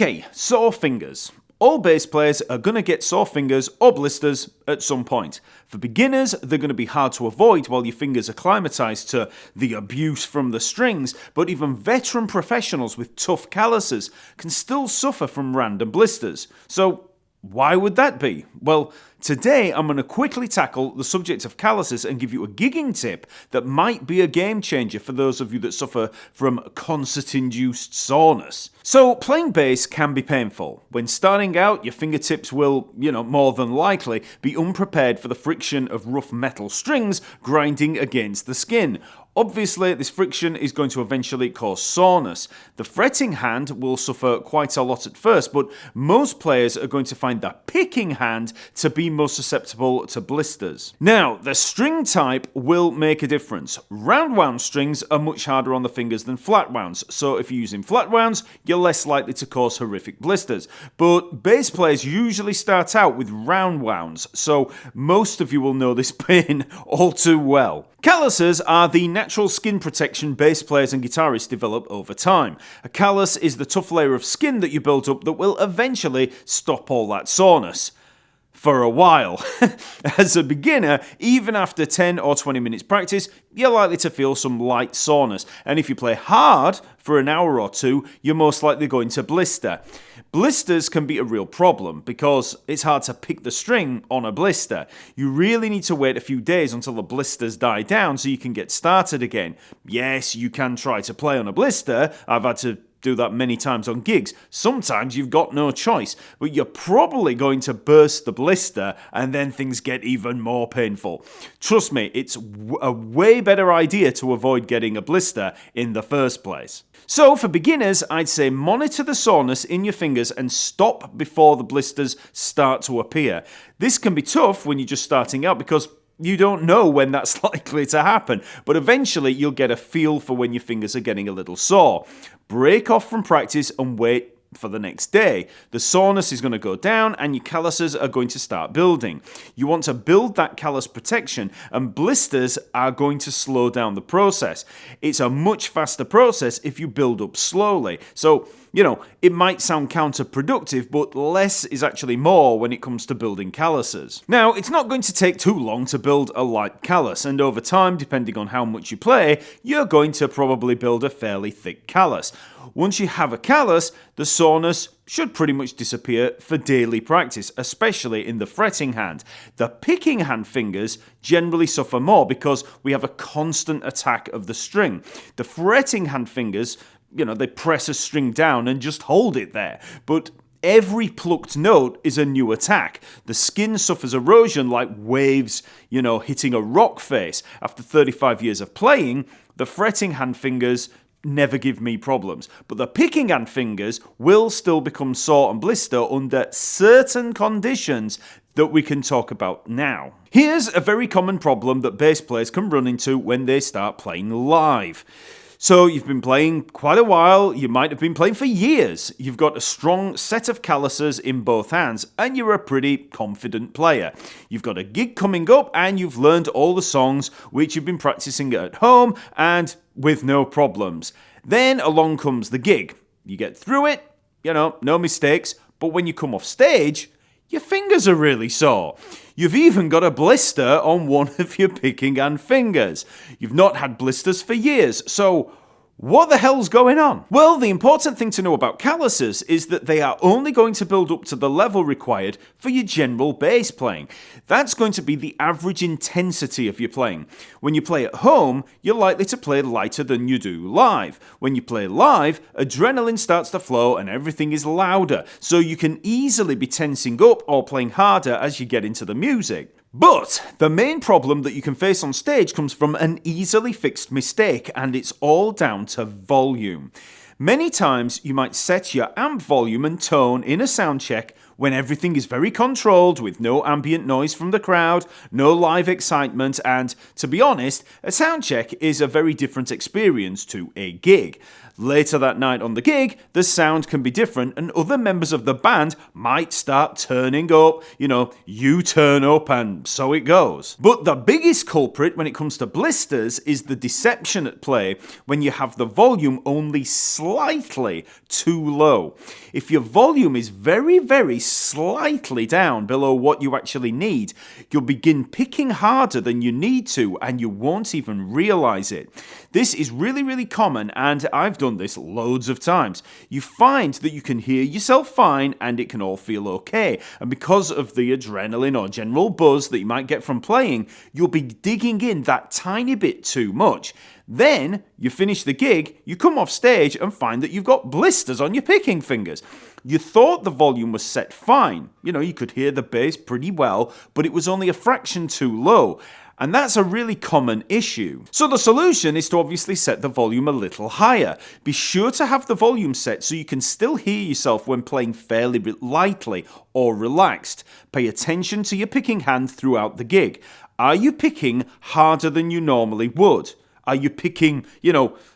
Okay, sore fingers. All bass players are going to get sore fingers or blisters at some point. For beginners, they're going to be hard to avoid while your fingers acclimatise to the abuse from the strings, but even veteran professionals with tough calluses can still suffer from random blisters. So why would that be? Well, today I'm going to quickly tackle the subject of calluses and give you a gigging tip that might be a game changer for those of you that suffer from concert-induced soreness. So playing bass can be painful. When starting out, your fingertips will, more than likely be unprepared for the friction of rough metal strings grinding against the skin. Obviously, this friction is going to eventually cause soreness. The fretting hand will suffer quite a lot at first, but most players are going to find the picking hand to be most susceptible to blisters. Now, the string type will make a difference. Round wound strings are much harder on the fingers than flat wounds, so if you're using flat wounds, you're less likely to cause horrific blisters. But bass players usually start out with round wounds, so most of you will know this pain all too well. Calluses are the natural skin protection bass players and guitarists develop over time. A callus is the tough layer of skin that you build up that will eventually stop all that soreness. For a while. As a beginner, even after 10 or 20 minutes practice, you're likely to feel some light soreness. And if you play hard for an hour or two, you're most likely going to blister. Blisters can be a real problem because it's hard to pick the string on a blister. You really need to wait a few days until the blisters die down so you can get started again. Yes, you can try to play on a blister. I've had to do that many times on gigs. Sometimes you've got no choice, but you're probably going to burst the blister and then things get even more painful. Trust me, it's a way better idea to avoid getting a blister in the first place. So for beginners, I'd say monitor the soreness in your fingers and stop before the blisters start to appear. This can be tough when you're just starting out because you don't know when that's likely to happen, but eventually you'll get a feel for when your fingers are getting a little sore. Break off from practice and wait for the next day. The soreness is going to go down and your calluses are going to start building. You want to build that callus protection, and blisters are going to slow down the process. It's a much faster process if you build up slowly. So, it might sound counterproductive, but less is actually more when it comes to building calluses. Now, it's not going to take too long to build a light callus, and over time, depending on how much you play, you're going to probably build a fairly thick callus. Once you have a callus, the soreness should pretty much disappear for daily practice, especially in the fretting hand. The picking hand fingers generally suffer more because we have a constant attack of the string. The fretting hand fingers, they press a string down and just hold it there. But every plucked note is a new attack. The skin suffers erosion like waves, hitting a rock face. After 35 years of playing, the fretting hand fingers never give me problems. But the picking hand fingers will still become sore and blister under certain conditions that we can talk about now. Here's a very common problem that bass players can run into when they start playing live. So you've been playing quite a while, you might have been playing for years, you've got a strong set of calluses in both hands, and you're a pretty confident player. You've got a gig coming up and you've learned all the songs which you've been practicing at home and with no problems. Then along comes the gig. You get through it, no mistakes, but when you come off stage, your fingers are really sore. You've even got a blister on one of your picking hand fingers. You've not had blisters for years, so what the hell's going on? Well, the important thing to know about calluses is that they are only going to build up to the level required for your general bass playing. That's going to be the average intensity of your playing. When you play at home, you're likely to play lighter than you do live. When you play live, adrenaline starts to flow and everything is louder, so you can easily be tensing up or playing harder as you get into the music. But the main problem that you can face on stage comes from an easily fixed mistake, and it's all down to volume. Many times you might set your amp volume and tone in a sound check when everything is very controlled with no ambient noise from the crowd, no live excitement, and to be honest, a sound check is a very different experience to a gig. Later that night on the gig, the sound can be different and other members of the band might start turning up. You turn up and so it goes. But the biggest culprit when it comes to blisters is the deception at play when you have the volume only slightly too low. If your volume is very, very slightly down below what you actually need, you'll begin picking harder than you need to and you won't even realize it. This is really, really common and I've done this loads of times. You find that you can hear yourself fine and it can all feel okay. And because of the adrenaline or general buzz that you might get from playing, you'll be digging in that tiny bit too much. Then you finish the gig, you come off stage and find that you've got blisters on your picking fingers. You thought the volume was set fine. You could hear the bass pretty well, but it was only a fraction too low. And that's a really common issue. So the solution is to obviously set the volume a little higher. Be sure to have the volume set so you can still hear yourself when playing fairly lightly or relaxed. Pay attention to your picking hand throughout the gig. Are you picking harder than you normally would? Are you picking,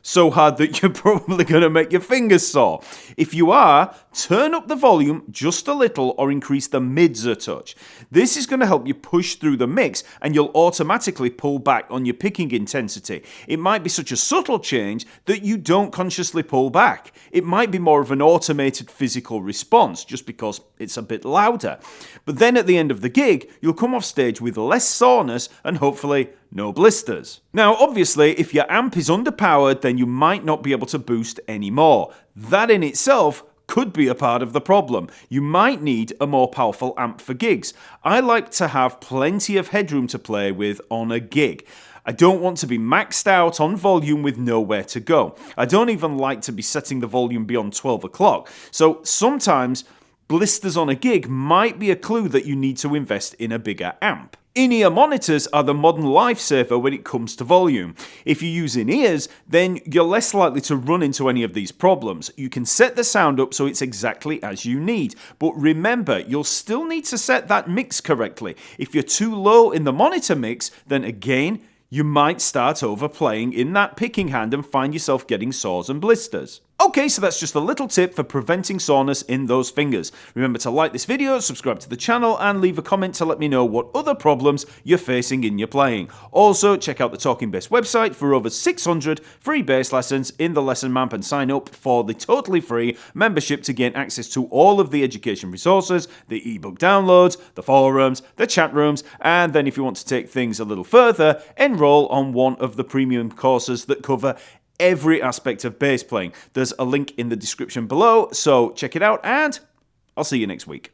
so hard that you're probably going to make your fingers sore? If you are, turn up the volume just a little or increase the mids a touch. This is going to help you push through the mix and you'll automatically pull back on your picking intensity. It might be such a subtle change that you don't consciously pull back. It might be more of an automated physical response just because it's a bit louder. But then at the end of the gig, you'll come off stage with less soreness and hopefully no blisters. Now, obviously, if your amp is underpowered, then you might not be able to boost anymore. That in itself could be a part of the problem. You might need a more powerful amp for gigs. I like to have plenty of headroom to play with on a gig. I don't want to be maxed out on volume with nowhere to go. I don't even like to be setting the volume beyond 12 o'clock. So sometimes blisters on a gig might be a clue that you need to invest in a bigger amp. In-ear monitors are the modern lifesaver when it comes to volume. If you use in-ears, then you're less likely to run into any of these problems. You can set the sound up so it's exactly as you need. But remember, you'll still need to set that mix correctly. If you're too low in the monitor mix, then again, you might start overplaying in that picking hand and find yourself getting sores and blisters. Okay, so that's just a little tip for preventing soreness in those fingers. Remember to like this video, subscribe to the channel, and leave a comment to let me know what other problems you're facing in your playing. Also, check out the Talking Bass website for over 600 free bass lessons in the lesson map and sign up for the totally free membership to gain access to all of the education resources, the ebook downloads, the forums, the chat rooms, and then if you want to take things a little further, enroll on one of the premium courses that cover every aspect of bass playing. There's a link in the description below, so check it out and I'll see you next week.